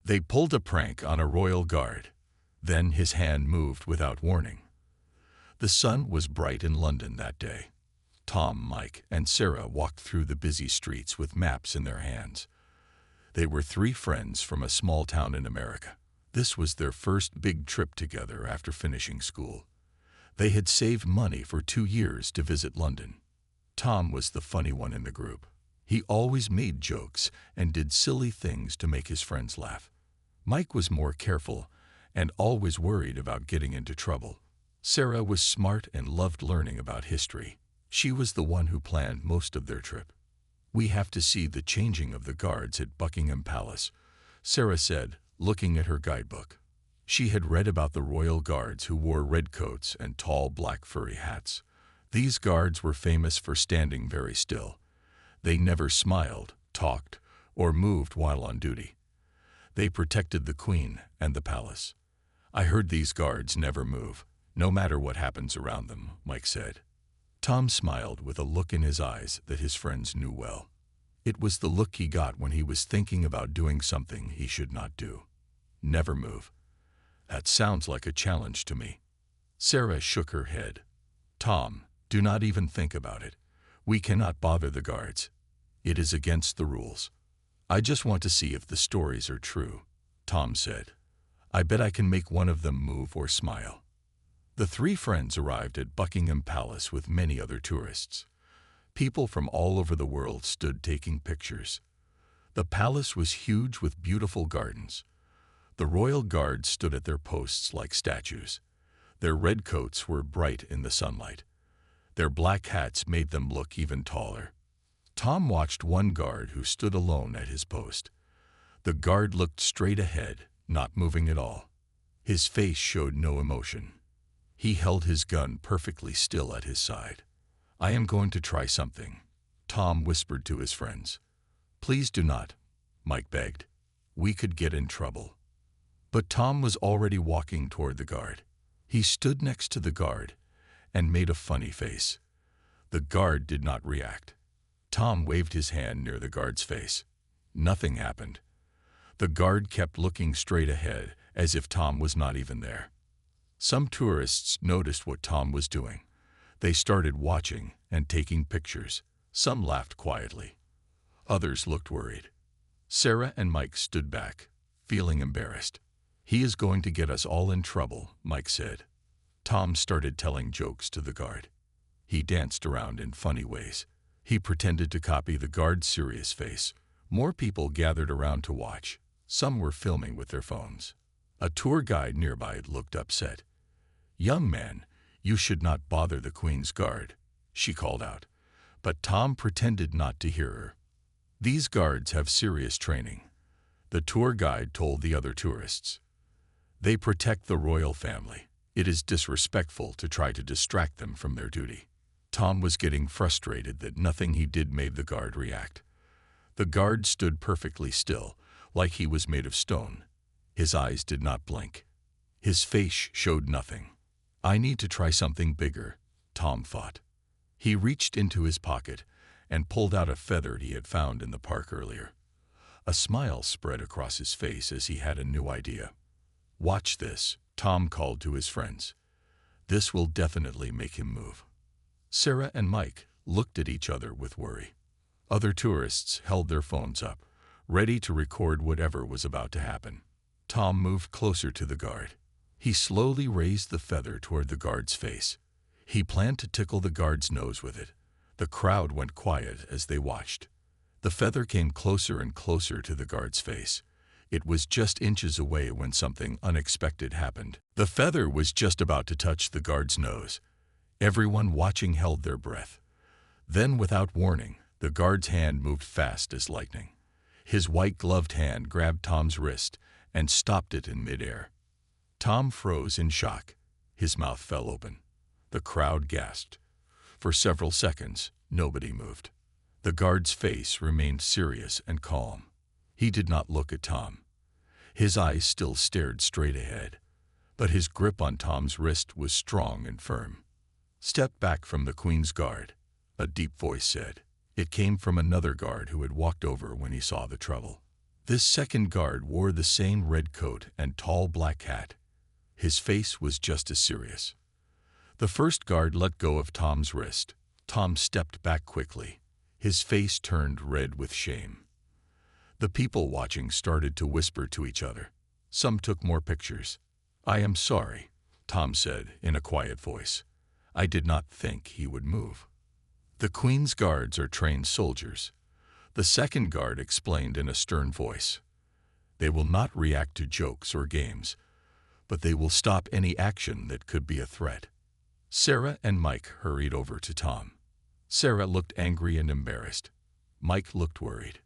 They pulled a prank on a royal guard. Then his hand moved without warning. The sun was bright in London that day. Tom, Mike, and Sarah walked through the busy streets with maps in their hands. They were three friends from a small town in America. This was their first big trip together after finishing school. They had saved money for 2 years to visit London. Tom was the funny one in the group. He always made jokes and did silly things to make his friends laugh. Mike was more careful and always worried about getting into trouble. Sarah was smart and loved learning about history. She was the one who planned most of their trip. "We have to see the changing of the guards at Buckingham Palace," Sarah said, looking at her guidebook. She had read about the royal guards who wore red coats and tall black furry hats. These guards were famous for standing very still. They never smiled, talked, or moved while on duty. They protected the Queen and the palace. "I heard these guards never move, no matter what happens around them," Mike said. Tom smiled with a look in his eyes that his friends knew well. It was the look he got when he was thinking about doing something he should not do. "Never move. That sounds like a challenge to me." Sarah shook her head. "Tom, do not even think about it. We cannot bother the guards. It is against the rules." "I just want to see if the stories are true," Tom said. "I bet I can make one of them move or smile." The three friends arrived at Buckingham Palace with many other tourists. People from all over the world stood taking pictures. The palace was huge with beautiful gardens. The royal guards stood at their posts like statues. Their red coats were bright in the sunlight. Their black hats made them look even taller. Tom watched one guard who stood alone at his post. The guard looked straight ahead, not moving at all. His face showed no emotion. He held his gun perfectly still at his side. "I am going to try something," Tom whispered to his friends. "Please do not," Mike begged. "We could get in trouble." But Tom was already walking toward the guard. He stood next to the guard and made a funny face. The guard did not react. Tom waved his hand near the guard's face. Nothing happened. The guard kept looking straight ahead, as if Tom was not even there. Some tourists noticed what Tom was doing. They started watching and taking pictures. Some laughed quietly. Others looked worried. Sarah and Mike stood back, feeling embarrassed. "He is going to get us all in trouble," Mike said. Tom started telling jokes to the guard. He danced around in funny ways. He pretended to copy the guard's serious face. More people gathered around to watch. Some were filming with their phones. A tour guide nearby looked upset. "Young man, you should not bother the Queen's guard," she called out. But Tom pretended not to hear her. "These guards have serious training," the tour guide told the other tourists. "They protect the royal family. It is disrespectful to try to distract them from their duty." Tom was getting frustrated that nothing he did made the guard react. The guard stood perfectly still, like he was made of stone. His eyes did not blink. His face showed nothing. "I need to try something bigger," Tom thought. He reached into his pocket and pulled out a feather he had found in the park earlier. A smile spread across his face as he had a new idea. "Watch this," Tom called to his friends. "This will definitely make him move." Sarah and Mike looked at each other with worry. Other tourists held their phones up, ready to record whatever was about to happen. Tom moved closer to the guard. He slowly raised the feather toward the guard's face. He planned to tickle the guard's nose with it. The crowd went quiet as they watched. The feather came closer and closer to the guard's face. It was just inches away when something unexpected happened. The feather was just about to touch the guard's nose. Everyone watching held their breath. Then, without warning, the guard's hand moved fast as lightning. His white-gloved hand grabbed Tom's wrist and stopped it in midair. Tom froze in shock. His mouth fell open. The crowd gasped. For several seconds, nobody moved. The guard's face remained serious and calm. He did not look at Tom. His eyes still stared straight ahead, but his grip on Tom's wrist was strong and firm. "Step back from the Queen's guard," a deep voice said. It came from another guard who had walked over when he saw the trouble. This second guard wore the same red coat and tall black hat. His face was just as serious. The first guard let go of Tom's wrist. Tom stepped back quickly. His face turned red with shame. The people watching started to whisper to each other. Some took more pictures. "I am sorry," Tom said in a quiet voice. "I did not think he would move." "The Queen's guards are trained soldiers," the second guard explained in a stern voice. "They will not react to jokes or games, but they will stop any action that could be a threat." Sarah and Mike hurried over to Tom. Sarah looked angry and embarrassed. Mike looked worried.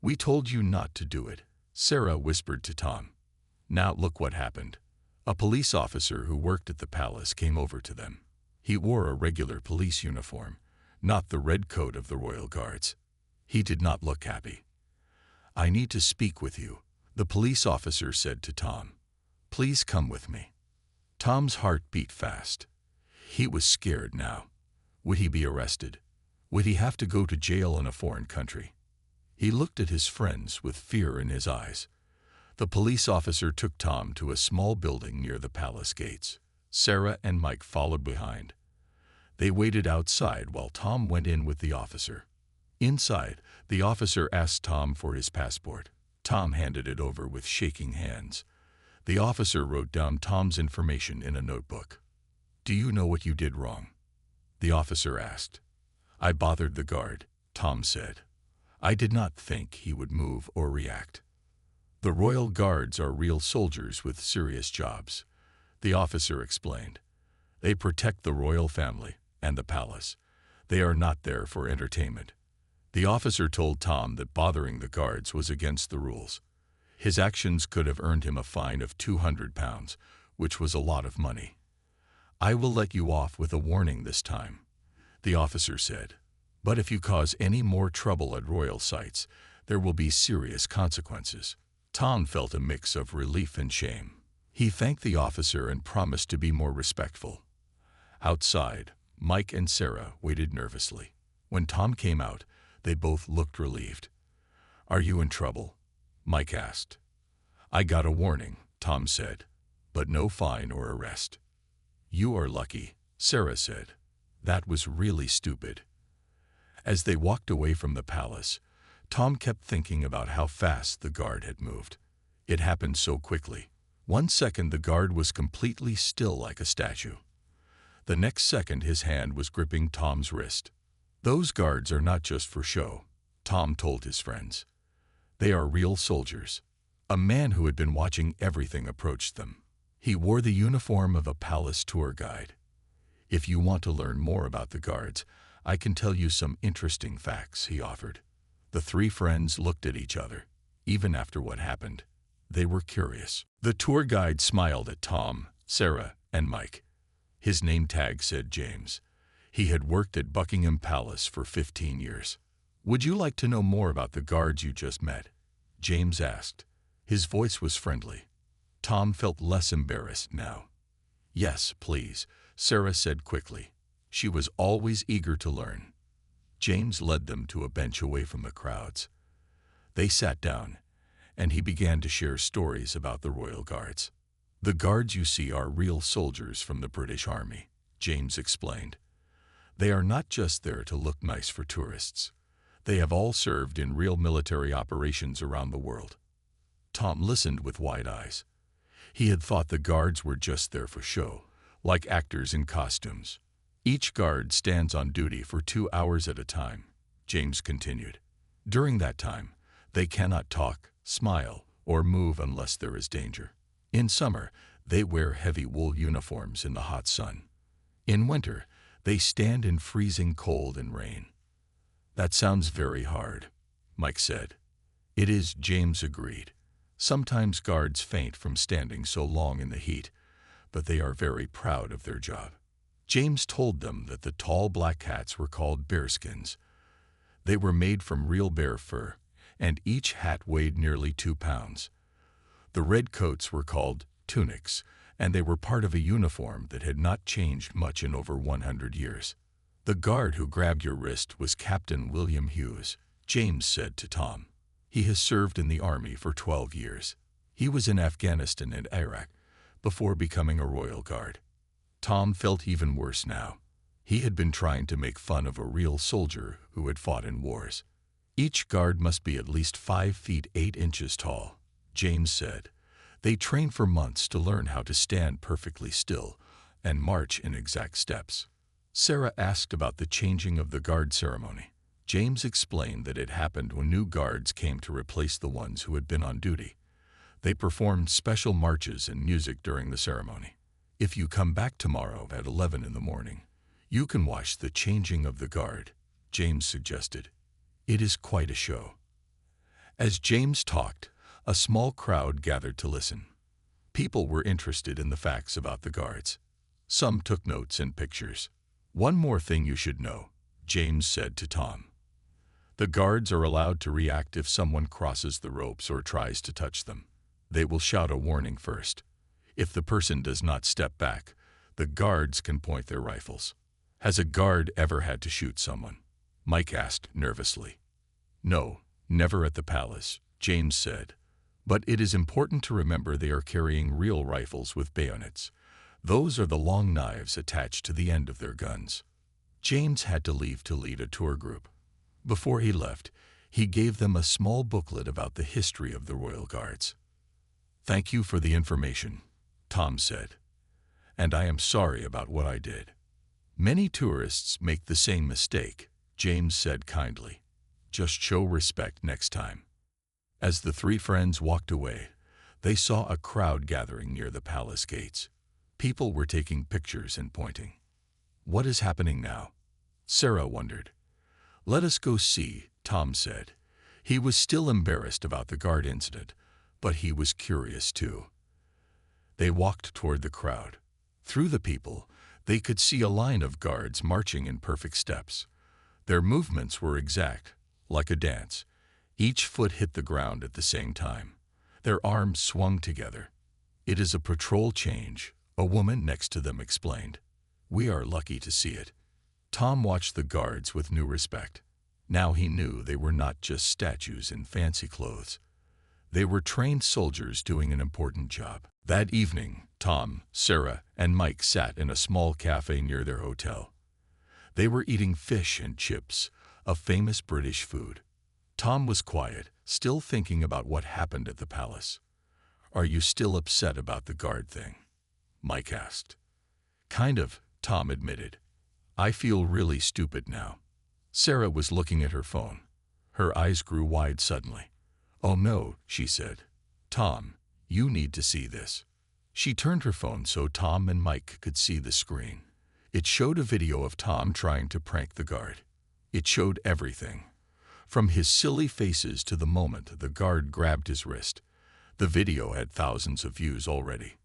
"We told you not to do it," Sarah whispered to Tom. Now look what happened. A police officer who worked at the palace came over to them. He wore a regular police uniform, not the red coat of the royal guards. He did not look happy. "I need to speak with you," the police officer said to Tom. "Please come with me." Tom's heart beat fast. He was scared now. Would he be arrested? Would he have to go to jail in a foreign country? He looked at his friends with fear in his eyes. The police officer took Tom to a small building near the palace gates. Sarah and Mike followed behind. They waited outside while Tom went in with the officer. Inside, the officer asked Tom for his passport. Tom handed it over with shaking hands. The officer wrote down Tom's information in a notebook. "Do you know what you did wrong?" the officer asked. "I bothered the guard," Tom said. "I did not think he would move or react." "The royal guards are real soldiers with serious jobs," the officer explained. "They protect the royal family and the palace. They are not there for entertainment." The officer told Tom that bothering the guards was against the rules. His actions could have earned him a fine of £200, which was a lot of money. "I will let you off with a warning this time," the officer said. "But if you cause any more trouble at royal sites, there will be serious consequences." Tom felt a mix of relief and shame. He thanked the officer and promised to be more respectful. Outside, Mike and Sarah waited nervously. When Tom came out, they both looked relieved. "Are you in trouble?" Mike asked. "I got a warning," Tom said, "but no fine or arrest." "You are lucky," Sarah said. "That was really stupid." As they walked away from the palace, Tom kept thinking about how fast the guard had moved. It happened so quickly. One second the guard was completely still like a statue. The next second his hand was gripping Tom's wrist. "Those guards are not just for show," Tom told his friends. "They are real soldiers." A man who had been watching everything approached them. He wore the uniform of a palace tour guide. "If you want to learn more about the guards, I can tell you some interesting facts," he offered. The three friends looked at each other. Even after what happened, they were curious. The tour guide smiled at Tom, Sarah, and Mike. His name tag said James. He had worked at Buckingham Palace for 15 years. "Would you like to know more about the guards you just met?" James asked. His voice was friendly. Tom felt less embarrassed now. "Yes, please," Sarah said quickly. She was always eager to learn. James led them to a bench away from the crowds. They sat down, and he began to share stories about the royal guards. "The guards you see are real soldiers from the British Army," James explained. "They are not just there to look nice for tourists. They have all served in real military operations around the world." Tom listened with wide eyes. He had thought the guards were just there for show, like actors in costumes. "Each guard stands on duty for 2 hours at a time," James continued. "During that time, they cannot talk, smile, or move unless there is danger. In summer, they wear heavy wool uniforms in the hot sun. In winter, they stand in freezing cold and rain." "That sounds very hard," Mike said. "It is," James agreed. "Sometimes guards faint from standing so long in the heat, but they are very proud of their job." James told them that the tall black hats were called bearskins. They were made from real bear fur, and each hat weighed nearly 2 pounds. The red coats were called tunics, and they were part of a uniform that had not changed much in over 100 years. "The guard who grabbed your wrist was Captain William Hughes," James said to Tom. He has served in the army for 12 years. He was in Afghanistan and Iraq before becoming a Royal Guard. Tom felt even worse now. He had been trying to make fun of a real soldier who had fought in wars. Each guard must be at least 5 feet 8 inches tall, James said. They train for months to learn how to stand perfectly still and march in exact steps. Sarah asked about the changing of the guard ceremony. James explained that it happened when new guards came to replace the ones who had been on duty. They performed special marches and music during the ceremony. If you come back tomorrow at 11 in the morning, you can watch the changing of the guard, James suggested. It is quite a show. As James talked, a small crowd gathered to listen. People were interested in the facts about the guards. Some took notes and pictures. One more thing you should know, James said to Tom. The guards are allowed to react if someone crosses the ropes or tries to touch them. They will shout a warning first. If the person does not step back, the guards can point their rifles. Has a guard ever had to shoot someone? Mike asked nervously. No, never at the palace, James said. But it is important to remember they are carrying real rifles with bayonets. Those are the long knives attached to the end of their guns. James had to leave to lead a tour group. Before he left, he gave them a small booklet about the history of the Royal Guards. Thank you for the information, Tom said. And I am sorry about what I did. Many tourists make the same mistake, James said kindly. Just show respect next time. As the three friends walked away, they saw a crowd gathering near the palace gates. People were taking pictures and pointing. What is happening now? Sarah wondered. Let us go see, Tom said. He was still embarrassed about the guard incident, but he was curious too. They walked toward the crowd. Through the people, they could see a line of guards marching in perfect steps. Their movements were exact, like a dance. Each foot hit the ground at the same time. Their arms swung together. It is a patrol change, a woman next to them explained. We are lucky to see it. Tom watched the guards with new respect. Now he knew they were not just statues in fancy clothes. They were trained soldiers doing an important job. That evening, Tom, Sarah, and Mike sat in a small cafe near their hotel. They were eating fish and chips, a famous British food. Tom was quiet, still thinking about what happened at the palace. Are you still upset about the guard thing? Mike asked. Kind of, Tom admitted. I feel really stupid now. Sarah was looking at her phone. Her eyes grew wide suddenly. Oh no, she said. Tom, you need to see this. She turned her phone so Tom and Mike could see the screen. It showed a video of Tom trying to prank the guard. It showed everything. From his silly faces to the moment the guard grabbed his wrist. The video had thousands of views already.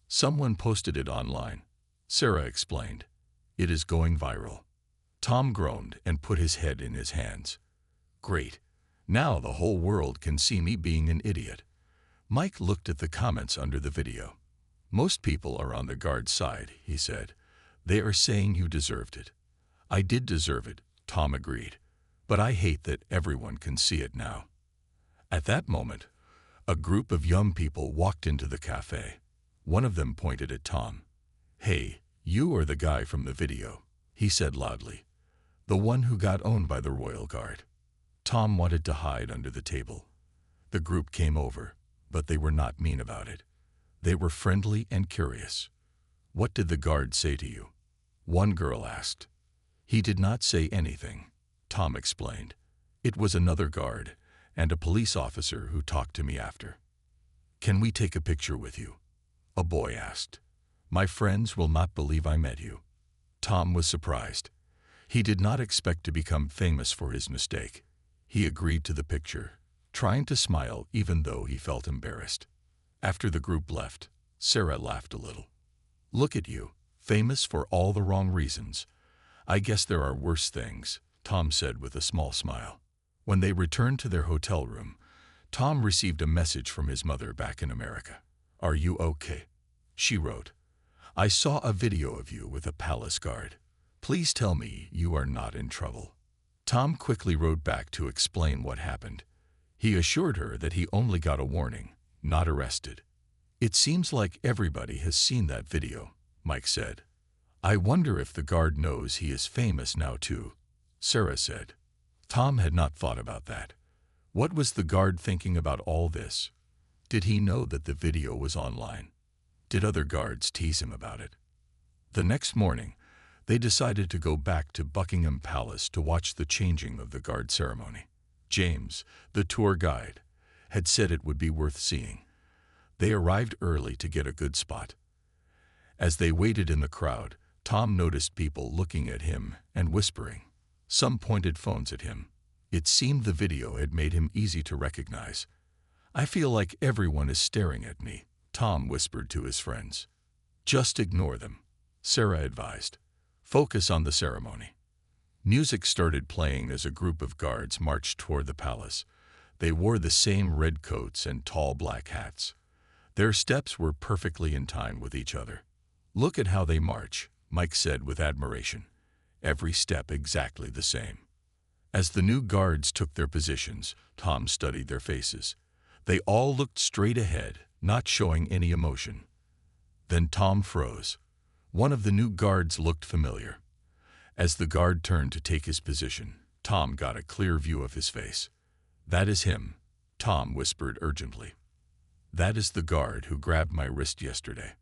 Someone posted it online. Sarah explained. It is going viral. Tom groaned and put his head in his hands. Great. Now the whole world can see me being an idiot. Mike looked at the comments under the video. Most people are on the guard's side, he said. They are saying you deserved it. I did deserve it, Tom agreed. But I hate that everyone can see it now. At that moment, a group of young people walked into the cafe. One of them pointed at Tom. Hey, you are the guy from the video, he said loudly. The one who got owned by the Royal Guard. Tom wanted to hide under the table. The group came over, but they were not mean about it. They were friendly and curious. What did the guard say to you? One girl asked. He did not say anything, Tom explained. It was another guard and a police officer who talked to me after. Can we take a picture with you? A boy asked. My friends will not believe I met you. Tom was surprised. He did not expect to become famous for his mistake. He agreed to the picture, trying to smile even though he felt embarrassed. After the group left, Sarah laughed a little. Look at you, famous for all the wrong reasons. I guess there are worse things, Tom said with a small smile. When they returned to their hotel room, Tom received a message from his mother back in America. Are you okay? She wrote. I saw a video of you with a palace guard. Please tell me you are not in trouble. Tom quickly wrote back to explain what happened. He assured her that he only got a warning, not arrested. "It seems like everybody has seen that video," Mike said. "I wonder if the guard knows he is famous now too," Sarah said. Tom had not thought about that. What was the guard thinking about all this? Did he know that the video was online? Did other guards tease him about it? The next morning, they decided to go back to Buckingham Palace to watch the changing of the guard ceremony. James, the tour guide, had said it would be worth seeing. They arrived early to get a good spot. As they waited in the crowd, Tom noticed people looking at him and whispering. Some pointed phones at him. It seemed the video had made him easy to recognize. "I feel like everyone is staring at me," Tom whispered to his friends. "Just ignore them," Sarah advised. "Focus on the ceremony." Music started playing as a group of guards marched toward the palace. They wore the same red coats and tall black hats. Their steps were perfectly in time with each other. "Look at how they march," Mike said with admiration. "Every step exactly the same." As the new guards took their positions, Tom studied their faces. They all looked straight ahead, not showing any emotion. Then Tom froze. One of the new guards looked familiar. As the guard turned to take his position, Tom got a clear view of his face. "That is him," Tom whispered urgently. "That is the guard who grabbed my wrist yesterday."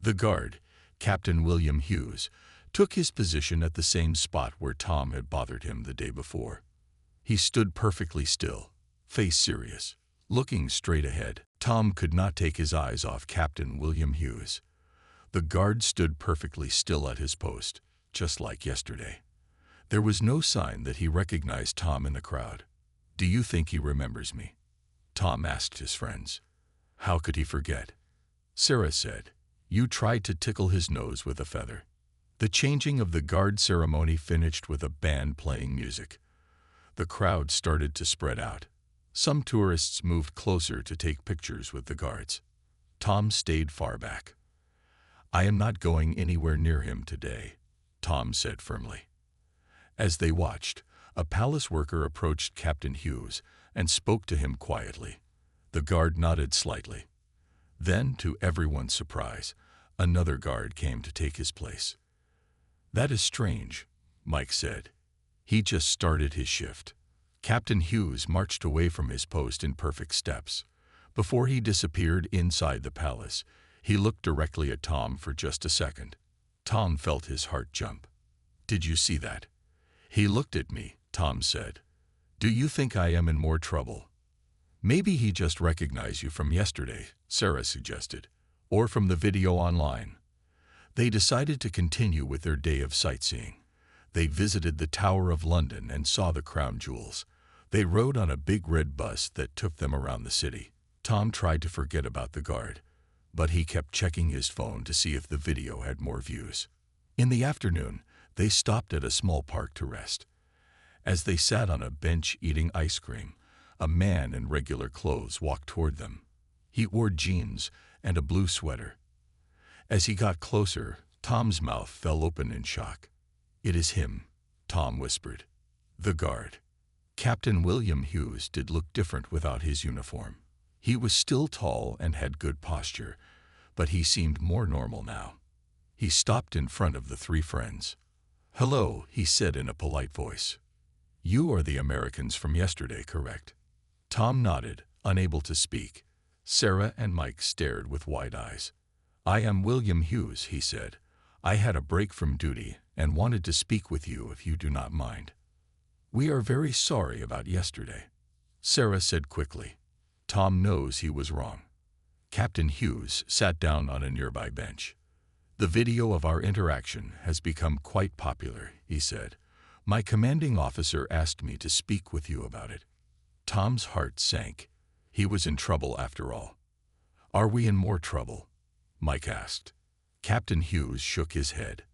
The guard, Captain William Hughes, took his position at the same spot where Tom had bothered him the day before. He stood perfectly still, face serious, looking straight ahead. Tom could not take his eyes off Captain William Hughes. The guard stood perfectly still at his post, just like yesterday. There was no sign that he recognized Tom in the crowd. "Do you think he remembers me?" Tom asked his friends. "How could he forget?" Sarah said, "You tried to tickle his nose with a feather." The changing of the guard ceremony finished with a band playing music. The crowd started to spread out. Some tourists moved closer to take pictures with the guards. Tom stayed far back. "I am not going anywhere near him today," Tom said firmly. As they watched, a palace worker approached Captain Hughes and spoke to him quietly. The guard nodded slightly. Then, to everyone's surprise, another guard came to take his place. "That is strange," Mike said. "He just started his shift." Captain Hughes marched away from his post in perfect steps. Before he disappeared inside the palace, he looked directly at Tom for just a second. Tom felt his heart jump. "Did you see that?" "He looked at me," Tom said. "Do you think I am in more trouble?" "Maybe he just recognized you from yesterday," Sarah suggested, "or from the video online." They decided to continue with their day of sightseeing. They visited the Tower of London and saw the crown jewels. They rode on a big red bus that took them around the city. Tom tried to forget about the guard, but he kept checking his phone to see if the video had more views. In the afternoon, they stopped at a small park to rest. As they sat on a bench eating ice cream, a man in regular clothes walked toward them. He wore jeans and a blue sweater. As he got closer, Tom's mouth fell open in shock. "It is him," Tom whispered. "The guard." Captain William Hughes did look different without his uniform. He was still tall and had good posture, but he seemed more normal now. He stopped in front of the three friends. "Hello," he said in a polite voice. "You are the Americans from yesterday, correct?" Tom nodded, unable to speak. Sarah and Mike stared with wide eyes. "I am William Hughes," he said. "I had a break from duty and wanted to speak with you if you do not mind." "We are very sorry about yesterday," Sarah said quickly. Tom knows he was wrong. Captain Hughes sat down on a nearby bench. "The video of our interaction has become quite popular," he said. "My commanding officer asked me to speak with you about it." Tom's heart sank. He was in trouble after all. "Are we in more trouble?" Mike asked. Captain Hughes shook his head.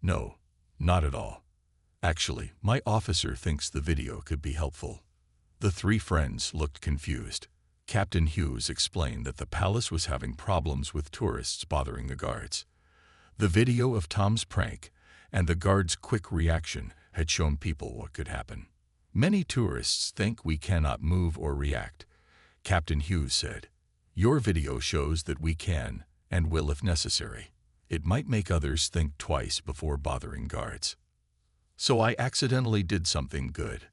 "No, not at all. Actually, my officer thinks the video could be helpful." The three friends looked confused. Captain Hughes explained that the palace was having problems with tourists bothering the guards. The video of Tom's prank and the guards' quick reaction had shown people what could happen. Many tourists think we cannot move or react, Captain Hughes said. Your video shows that we can and will if necessary. It might make others think twice before bothering guards. So I accidentally did something good?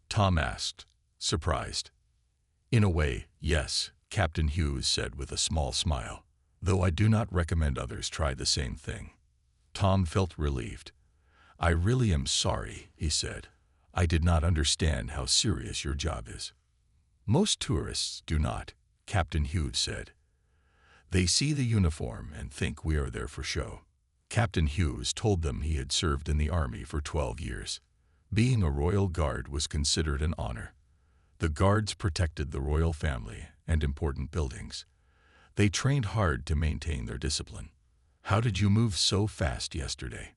Tom asked, surprised. In a way, yes, Captain Hughes said with a small smile, though I do not recommend others try the same thing. Tom felt relieved. I really am sorry, he said. I did not understand how serious your job is. Most tourists do not, Captain Hughes said. They see the uniform and think we are there for show. Captain Hughes told them he had served in the army for 12 years. Being a royal guard was considered an honor. The guards protected the royal family and important buildings. They trained hard to maintain their discipline. How did you move so fast yesterday?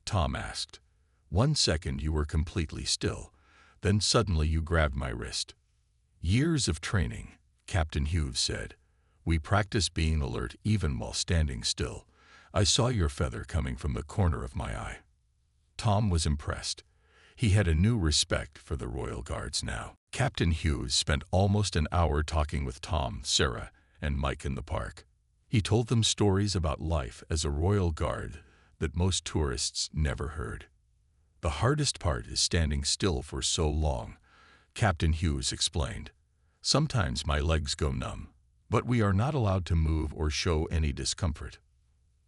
Tom asked. 1 second you were completely still, then suddenly you grabbed my wrist. Years of training, Captain Hughes said. We practice being alert even while standing still. I saw your feather coming from the corner of my eye. Tom was impressed. He had a new respect for the Royal Guards now. Captain Hughes spent almost an hour talking with Tom, Sarah, and Mike in the park. He told them stories about life as a Royal Guard that most tourists never heard. The hardest part is standing still for so long, Captain Hughes explained. Sometimes my legs go numb, but we are not allowed to move or show any discomfort.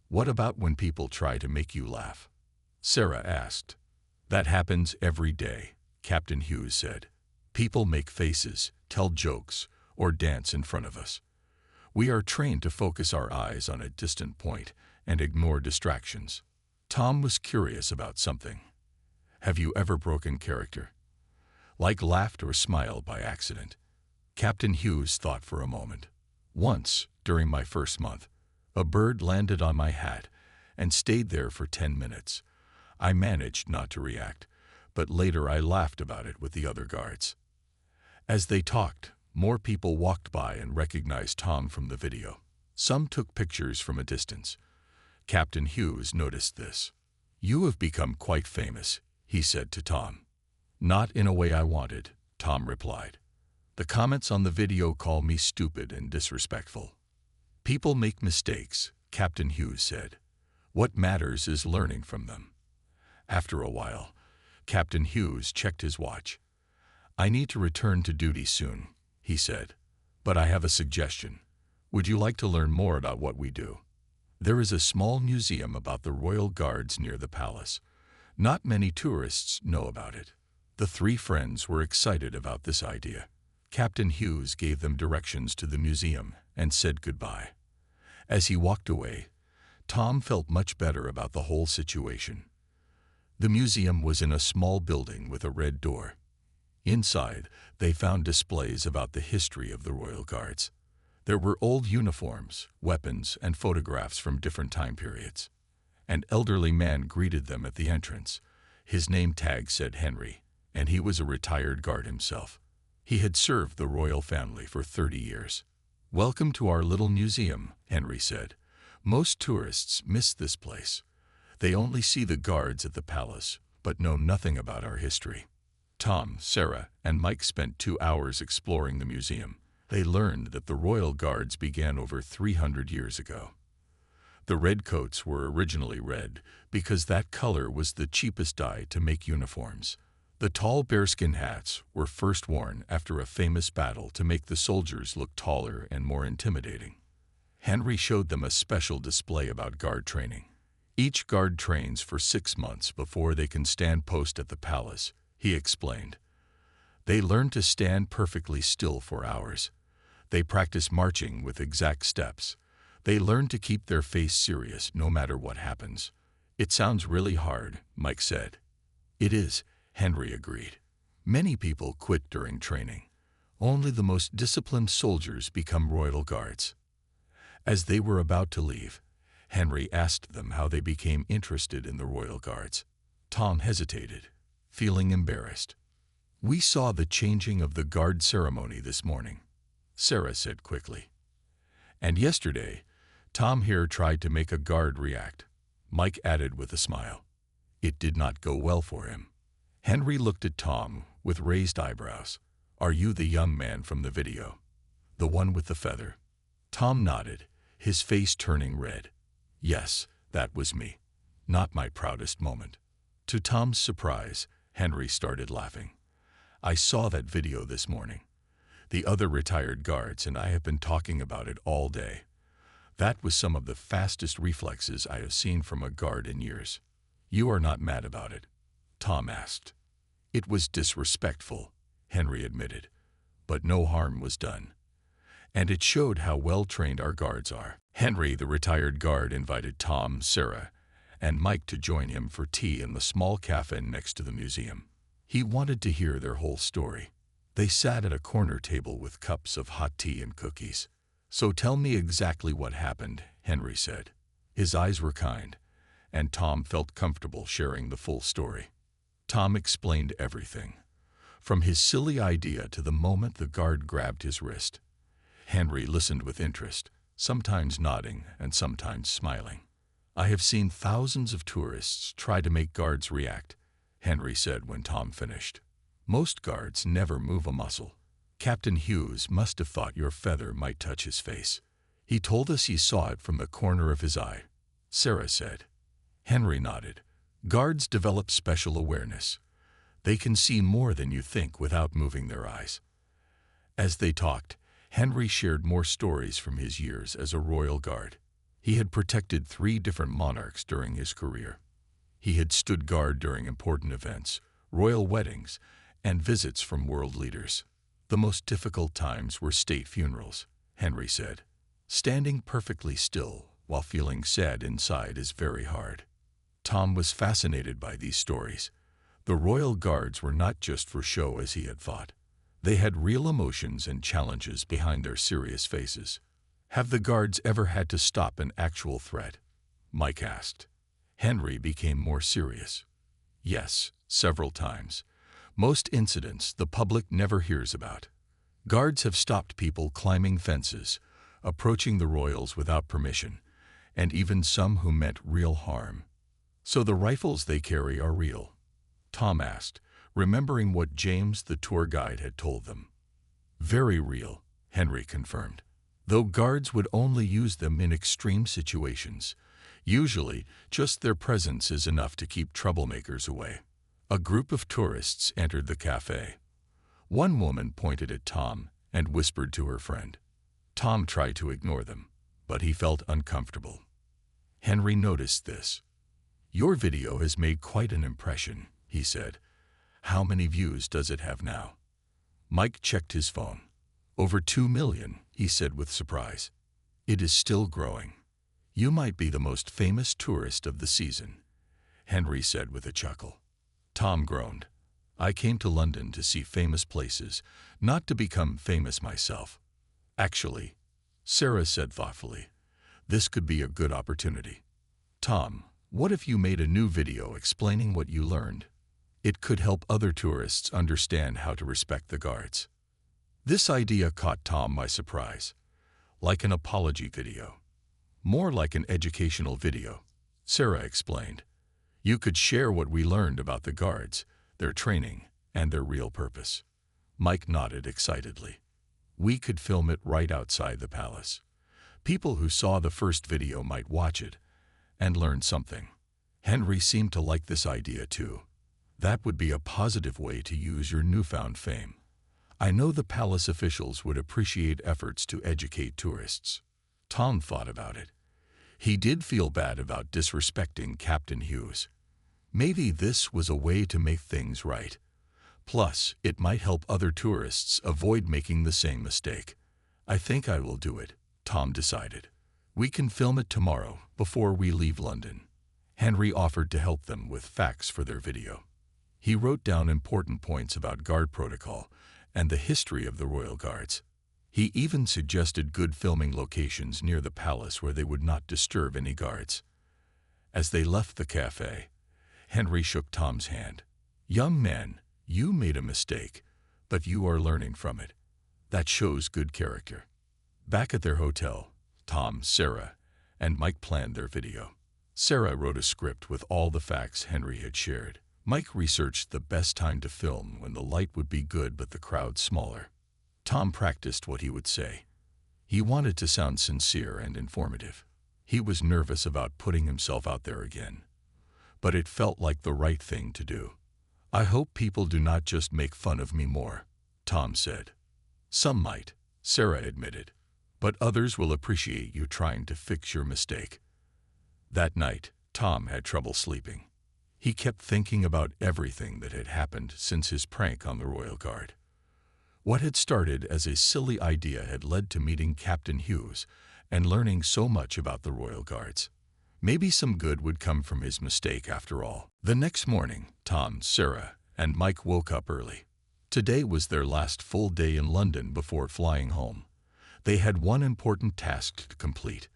What about when people try to make you laugh? Sarah asked. That happens every day, Captain Hughes said. People make faces, tell jokes, or dance in front of us. We are trained to focus our eyes on a distant point and ignore distractions. Tom was curious about something. Have you ever broken character? Like laughed or smiled by accident? Captain Hughes thought for a moment. Once, during my first month, a bird landed on my hat and stayed there for 10 minutes. I managed not to react, but later I laughed about it with the other guards. As they talked, more people walked by and recognized Tom from the video. Some took pictures from a distance. Captain Hughes noticed this. You have become quite famous, he said to Tom. Not in a way I wanted, Tom replied. The comments on the video call me stupid and disrespectful. People make mistakes, Captain Hughes said. What matters is learning from them. After a while, Captain Hughes checked his watch. I need to return to duty soon, he said. But I have a suggestion. Would you like to learn more about what we do? There is a small museum about the Royal Guards near the palace. Not many tourists know about it. The three friends were excited about this idea. Captain Hughes gave them directions to the museum and said goodbye. As he walked away, Tom felt much better about the whole situation. The museum was in a small building with a red door. Inside, they found displays about the history of the Royal Guards. There were old uniforms, weapons, and photographs from different time periods. An elderly man greeted them at the entrance. His name tag said Henry, and he was a retired guard himself. He had served the royal family for 30 years. Welcome to our little museum, Henry said. Most tourists miss this place. They only see the guards at the palace, but know nothing about our history. Tom, Sarah, and Mike spent 2 hours exploring the museum. They learned that the Royal Guards began over 300 years ago. The red coats were originally red because that color was the cheapest dye to make uniforms. The tall bearskin hats were first worn after a famous battle to make the soldiers look taller and more intimidating. Henry showed them a special display about guard training. Each guard trains for 6 months before they can stand post at the palace, he explained. They learn to stand perfectly still for hours. They practice marching with exact steps. They learn to keep their face serious no matter what happens. It sounds really hard, Mike said. It is, Henry agreed. Many people quit during training. Only the most disciplined soldiers become Royal Guards. As they were about to leave, Henry asked them how they became interested in the Royal Guards. Tom hesitated, feeling embarrassed. We saw the changing of the guard ceremony this morning, Sarah said quickly. And yesterday, Tom here tried to make a guard react, Mike added with a smile. It did not go well for him. Henry looked at Tom with raised eyebrows. "Are you the young man from the video? The one with the feather?" Tom nodded, his face turning red. "Yes, that was me. Not my proudest moment." To Tom's surprise, Henry started laughing. "I saw that video this morning. The other retired guards and I have been talking about it all day. That was some of the fastest reflexes I have seen from a guard in years." "You are not mad about it?" Tom asked. "It was disrespectful," Henry admitted, "but no harm was done. And it showed how well-trained our guards are." Henry, the retired guard, invited Tom, Sarah, and Mike to join him for tea in the small cafe next to the museum. He wanted to hear their whole story. They sat at a corner table with cups of hot tea and cookies. "So tell me exactly what happened," Henry said. His eyes were kind, and Tom felt comfortable sharing the full story. Tom explained everything, from his silly idea to the moment the guard grabbed his wrist. Henry listened with interest, sometimes nodding and sometimes smiling. "I have seen thousands of tourists try to make guards react," Henry said when Tom finished. "Most guards never move a muscle. Captain Hughes must have thought your feather might touch his face. He told us he saw it from the corner of his eye," Sarah said. Henry nodded. "Guards develop special awareness. They can see more than you think without moving their eyes." As they talked, Henry shared more stories from his years as a royal guard. He had protected 3 different monarchs during his career. He had stood guard during important events, royal weddings, and visits from world leaders. "The most difficult times were state funerals," Henry said. "Standing perfectly still while feeling sad inside is very hard." Tom was fascinated by these stories. The royal guards were not just for show as he had thought. They had real emotions and challenges behind their serious faces. "Have the guards ever had to stop an actual threat?" Mike asked. Henry became more serious. "Yes, several times. Most incidents the public never hears about. Guards have stopped people climbing fences, approaching the royals without permission, and even some who meant real harm." "So the rifles they carry are real?" Tom asked, remembering what James, the tour guide, had told them. "Very real," Henry confirmed, "though guards would only use them in extreme situations. Usually, just their presence is enough to keep troublemakers away." A group of tourists entered the cafe. One woman pointed at Tom and whispered to her friend. Tom tried to ignore them, but he felt uncomfortable. Henry noticed this. "Your video has made quite an impression," he said. "How many views does it have now?" Mike checked his phone. "Over 2 million, he said with surprise. "It is still growing. You might be the most famous tourist of the season," Henry said with a chuckle. Tom groaned. "I came to London to see famous places, not to become famous myself." "Actually," Sarah said thoughtfully, "this could be a good opportunity." "Tom, what if you made a new video explaining what you learned? It could help other tourists understand how to respect the guards." This idea caught Tom by surprise. "Like an apology video." "More like an educational video," Sarah explained. "You could share what we learned about the guards, their training, and their real purpose." Mike nodded excitedly. "We could film it right outside the palace. People who saw the first video might watch it and learn something." Henry seemed to like this idea too. "That would be a positive way to use your newfound fame. I know the palace officials would appreciate efforts to educate tourists." Tom thought about it. He did feel bad about disrespecting Captain Hughes. Maybe this was a way to make things right. Plus, it might help other tourists avoid making the same mistake. "I think I will do it," Tom decided. "We can film it tomorrow before we leave London." Henry offered to help them with facts for their video. He wrote down important points about guard protocol and the history of the royal guards. He even suggested good filming locations near the palace where they would not disturb any guards. As they left the cafe, Henry shook Tom's hand. "Young man, you made a mistake, but you are learning from it. That shows good character." Back at their hotel, Tom, Sarah, and Mike planned their video. Sarah wrote a script with all the facts Henry had shared. Mike researched the best time to film when the light would be good but the crowd smaller. Tom practiced what he would say. He wanted to sound sincere and informative. He was nervous about putting himself out there again, but it felt like the right thing to do. "I hope people do not just make fun of me more," Tom said. "Some might," Sarah admitted, "but others will appreciate you trying to fix your mistake." That night, Tom had trouble sleeping. He kept thinking about everything that had happened since his prank on the Royal Guard. What had started as a silly idea had led to meeting Captain Hughes and learning so much about the Royal Guards. Maybe some good would come from his mistake after all. The next morning, Tom, Sarah, and Mike woke up early. Today was their last full day in London before flying home. They had one important task to complete: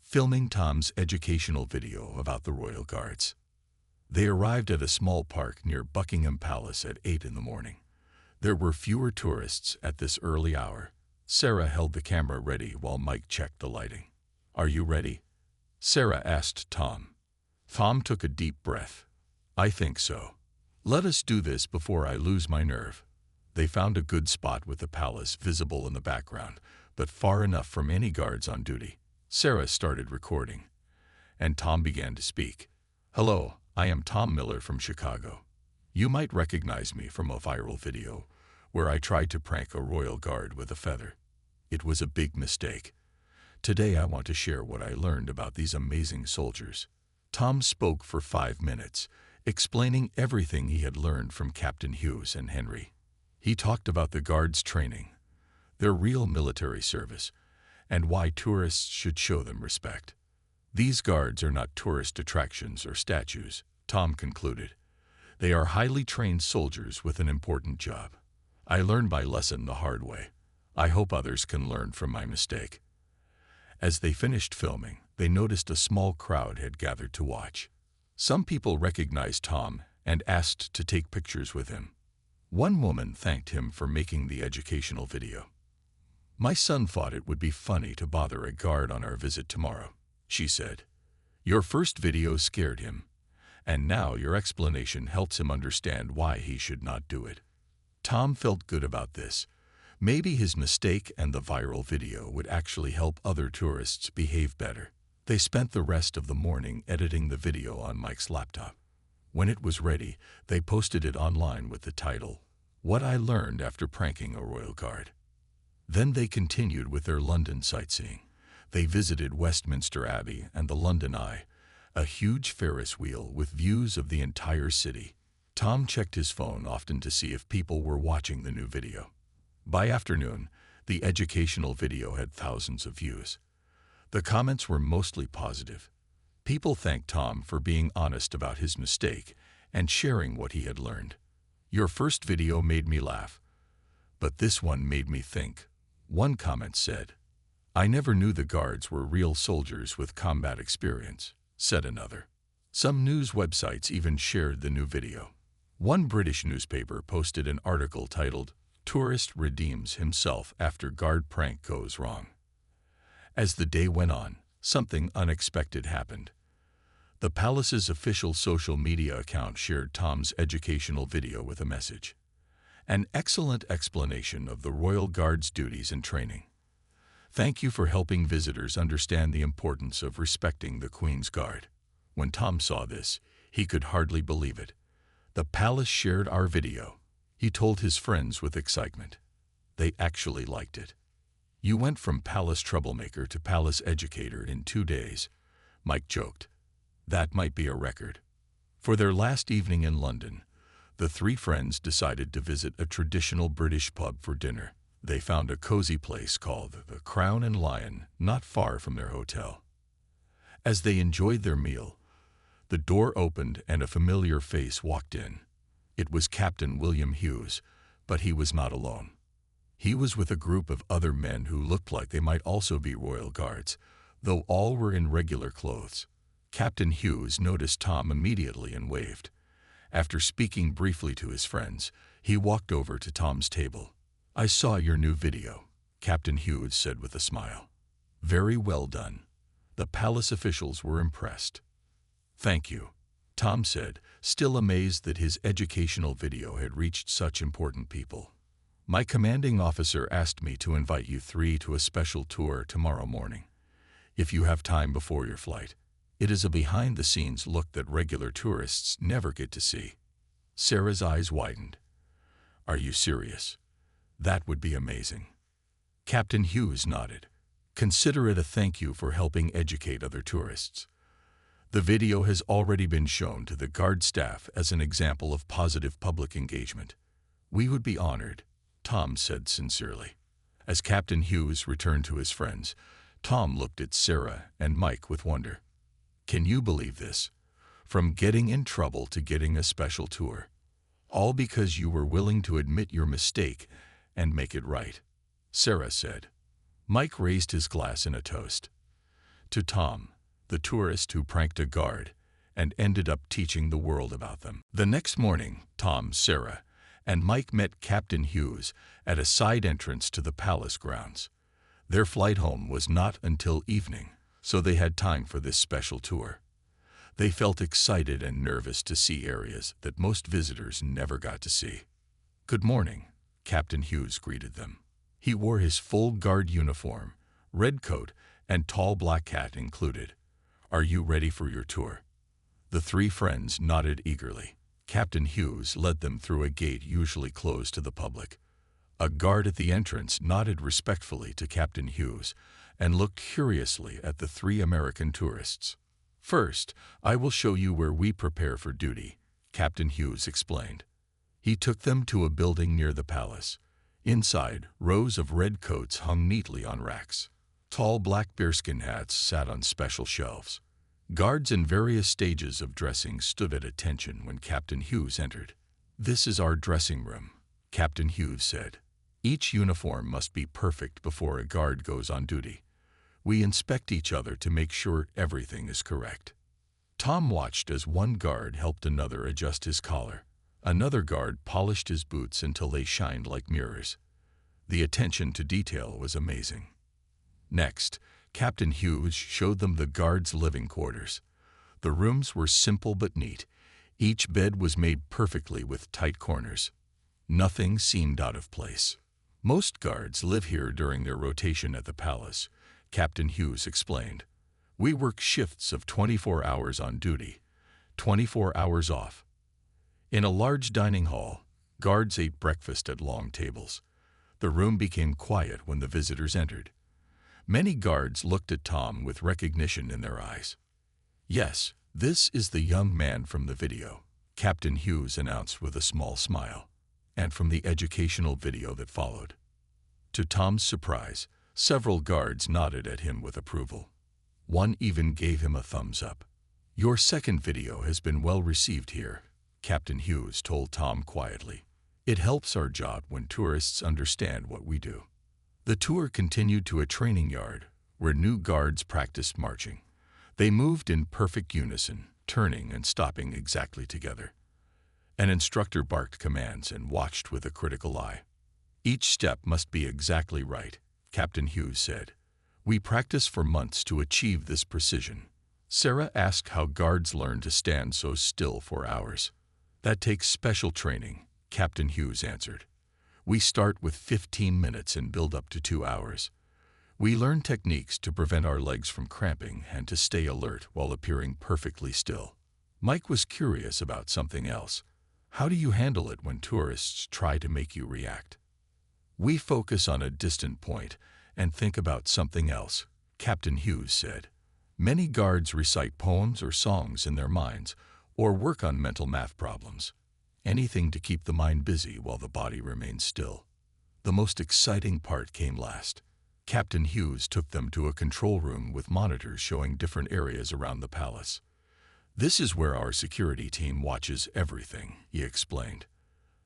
filming Tom's educational video about the Royal Guards. They arrived at a small park near Buckingham Palace at 8 in the morning. There were fewer tourists at this early hour. Sarah held the camera ready while Mike checked the lighting. "Are you ready?" Sarah asked Tom. Tom took a deep breath. "I think so. Let us do this before I lose my nerve." They found a good spot with the palace visible in the background, but far enough from any guards on duty. Sarah started recording, and Tom began to speak. "Hello, I am Tom Miller from Chicago. You might recognize me from a viral video where I tried to prank a royal guard with a feather. It was a big mistake. Today I want to share what I learned about these amazing soldiers." Tom spoke for 5 minutes, explaining everything he had learned from Captain Hughes and Henry. He talked about the guards' training, their real military service, and why tourists should show them respect. "These guards are not tourist attractions or statues," Tom concluded. "They are highly trained soldiers with an important job. I learned my lesson the hard way. I hope others can learn from my mistake." As they finished filming, they noticed a small crowd had gathered to watch. Some people recognized Tom and asked to take pictures with him. One woman thanked him for making the educational video. "My son thought it would be funny to bother a guard on our visit tomorrow," she said. "Your first video scared him, and now your explanation helps him understand why he should not do it." Tom felt good about this. Maybe his mistake and the viral video would actually help other tourists behave better. They spent the rest of the morning editing the video on Mike's laptop. When it was ready, they posted it online with the title, "What I Learned After Pranking a Royal Guard." Then they continued with their London sightseeing. They visited Westminster Abbey and the London Eye, a huge Ferris wheel with views of the entire city. Tom checked his phone often to see if people were watching the new video. By afternoon, the educational video had thousands of views. The comments were mostly positive. People thanked Tom for being honest about his mistake and sharing what he had learned. "Your first video made me laugh, but this one made me think," one comment said. "I never knew the guards were real soldiers with combat experience," said another. Some news websites even shared the new video. One British newspaper posted an article titled, "Tourist Redeems Himself After Guard Prank Goes Wrong." As the day went on, something unexpected happened. The palace's official social media account shared Tom's educational video with a message. "An excellent explanation of the Royal Guard's duties and training. Thank you for helping visitors understand the importance of respecting the Queen's Guard." When Tom saw this, he could hardly believe it. "The palace shared our video," he told his friends with excitement. They actually liked it. "You went from palace troublemaker to palace educator in 2 days," Mike joked. That might be a record. For their last evening in London, the 3 friends decided to visit a traditional British pub for dinner. They found a cozy place called the Crown and Lion not far from their hotel. As they enjoyed their meal, the door opened and a familiar face walked in. It was Captain William Hughes, but he was not alone. He was with a group of other men who looked like they might also be royal guards, though all were in regular clothes. Captain Hughes noticed Tom immediately and waved. After speaking briefly to his friends, he walked over to Tom's table. "I saw your new video," Captain Hughes said with a smile. "Very well done." The palace officials were impressed. "Thank you," Tom said, still amazed that his educational video had reached such important people. My commanding officer asked me to invite you three to a special tour tomorrow morning, if you have time before your flight. It is a behind-the-scenes look that regular tourists never get to see. Sarah's eyes widened. Are you serious? That would be amazing. Captain Hughes nodded. Consider it a thank you for helping educate other tourists. The video has already been shown to the guard staff as an example of positive public engagement. We would be honored, Tom said sincerely. As Captain Hughes returned to his friends, Tom looked at Sarah and Mike with wonder. Can you believe this? From getting in trouble to getting a special tour. All because you were willing to admit your mistake and make it right, Sarah said. Mike raised his glass in a toast. To Tom, the tourist who pranked a guard and ended up teaching the world about them. The next morning, Tom, Sarah, and Mike met Captain Hughes at a side entrance to the palace grounds. Their flight home was not until evening, so they had time for this special tour. They felt excited and nervous to see areas that most visitors never got to see. Good morning, Captain Hughes greeted them. He wore his full guard uniform, red coat, and tall black hat included. Are you ready for your tour? The three friends nodded eagerly. Captain Hughes led them through a gate usually closed to the public. A guard at the entrance nodded respectfully to Captain Hughes and looked curiously at the three American tourists. First, I will show you where we prepare for duty, Captain Hughes explained. He took them to a building near the palace. Inside, rows of red coats hung neatly on racks. Tall black bearskin hats sat on special shelves. Guards in various stages of dressing stood at attention when Captain Hughes entered. This is our dressing room, Captain Hughes said. Each uniform must be perfect before a guard goes on duty. We inspect each other to make sure everything is correct. Tom watched as one guard helped another adjust his collar. Another guard polished his boots until they shined like mirrors. The attention to detail was amazing. Next, Captain Hughes showed them the guards' living quarters. The rooms were simple but neat. Each bed was made perfectly with tight corners. Nothing seemed out of place. Most guards live here during their rotation at the palace, Captain Hughes explained. We work shifts of 24 hours on duty, 24 hours off. In a large dining hall, guards ate breakfast at long tables. The room became quiet when the visitors entered. Many guards looked at Tom with recognition in their eyes. Yes, this is the young man from the video, Captain Hughes announced with a small smile, and from the educational video that followed. To Tom's surprise, several guards nodded at him with approval. One even gave him a thumbs up. Your second video has been well received here, Captain Hughes told Tom quietly. It helps our job when tourists understand what we do. The tour continued to a training yard where new guards practiced marching. They moved in perfect unison, turning and stopping exactly together. An instructor barked commands and watched with a critical eye. Each step must be exactly right, Captain Hughes said. We practice for months to achieve this precision. Sarah asked how guards learn to stand so still for hours. That takes special training, Captain Hughes answered. We start with 15 minutes and build up to 2 hours. We learn techniques to prevent our legs from cramping and to stay alert while appearing perfectly still. Mike was curious about something else. How do you handle it when tourists try to make you react? We focus on a distant point and think about something else, Captain Hughes said. Many guards recite poems or songs in their minds or work on mental math problems. Anything to keep the mind busy while the body remains still. The most exciting part came last. Captain Hughes took them to a control room with monitors showing different areas around the palace. This is where our security team watches everything, he explained.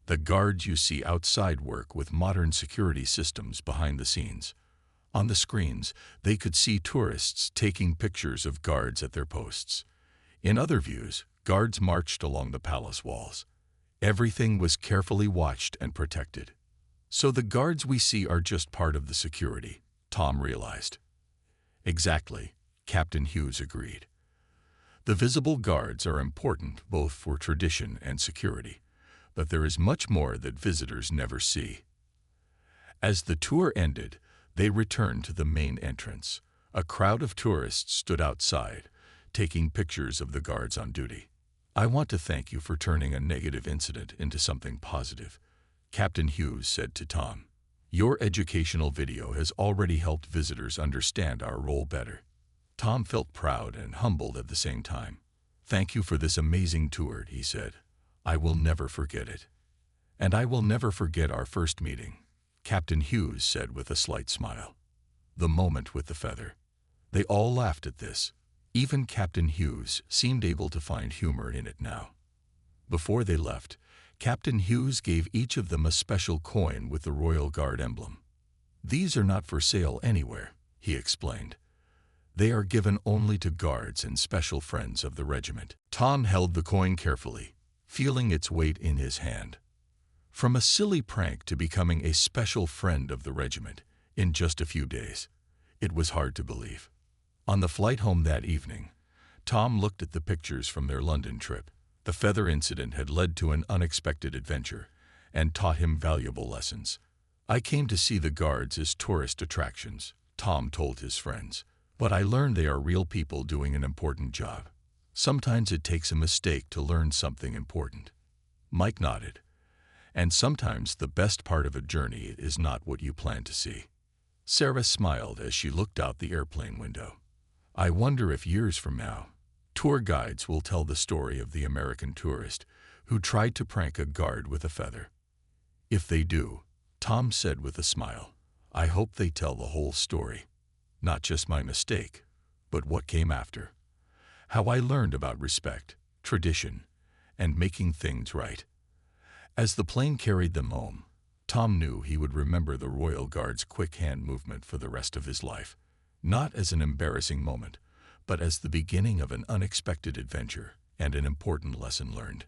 The guards you see outside work with modern security systems behind the scenes. On the screens, they could see tourists taking pictures of guards at their posts. In other views, guards marched along the palace walls. Everything was carefully watched and protected. So the guards we see are just part of the security, Tom realized. Exactly, Captain Hughes agreed. The visible guards are important both for tradition and security, but there is much more that visitors never see. As the tour ended, they returned to the main entrance. A crowd of tourists stood outside, taking pictures of the guards on duty. "I want to thank you for turning a negative incident into something positive," Captain Hughes said to Tom. "Your educational video has already helped visitors understand our role better." Tom felt proud and humbled at the same time. "Thank you for this amazing tour," he said. "I will never forget it." "And I will never forget our first meeting," Captain Hughes said with a slight smile. "The moment with the feather." They all laughed at this. Even Captain Hughes seemed able to find humor in it now. Before they left, Captain Hughes gave each of them a special coin with the Royal Guard emblem. "These are not for sale anywhere," he explained. "They are given only to guards and special friends of the regiment." Tom held the coin carefully, feeling its weight in his hand. From a silly prank to becoming a special friend of the regiment in just a few days. It was hard to believe. On the flight home that evening, Tom looked at the pictures from their London trip. The feather incident had led to an unexpected adventure and taught him valuable lessons. "I came to see the guards as tourist attractions," Tom told his friends, "but I learned they are real people doing an important job. Sometimes it takes a mistake to learn something important." Mike nodded. "And sometimes the best part of a journey is not what you plan to see." Sarah smiled as she looked out the airplane window. "I wonder if years from now, tour guides will tell the story of the American tourist who tried to prank a guard with a feather." "If they do," Tom said with a smile, "I hope they tell the whole story. Not just my mistake, but what came after. How I learned about respect, tradition, and making things right." As the plane carried them home, Tom knew he would remember the Royal Guard's quick hand movement for the rest of his life. Not as an embarrassing moment, but as the beginning of an unexpected adventure and an important lesson learned.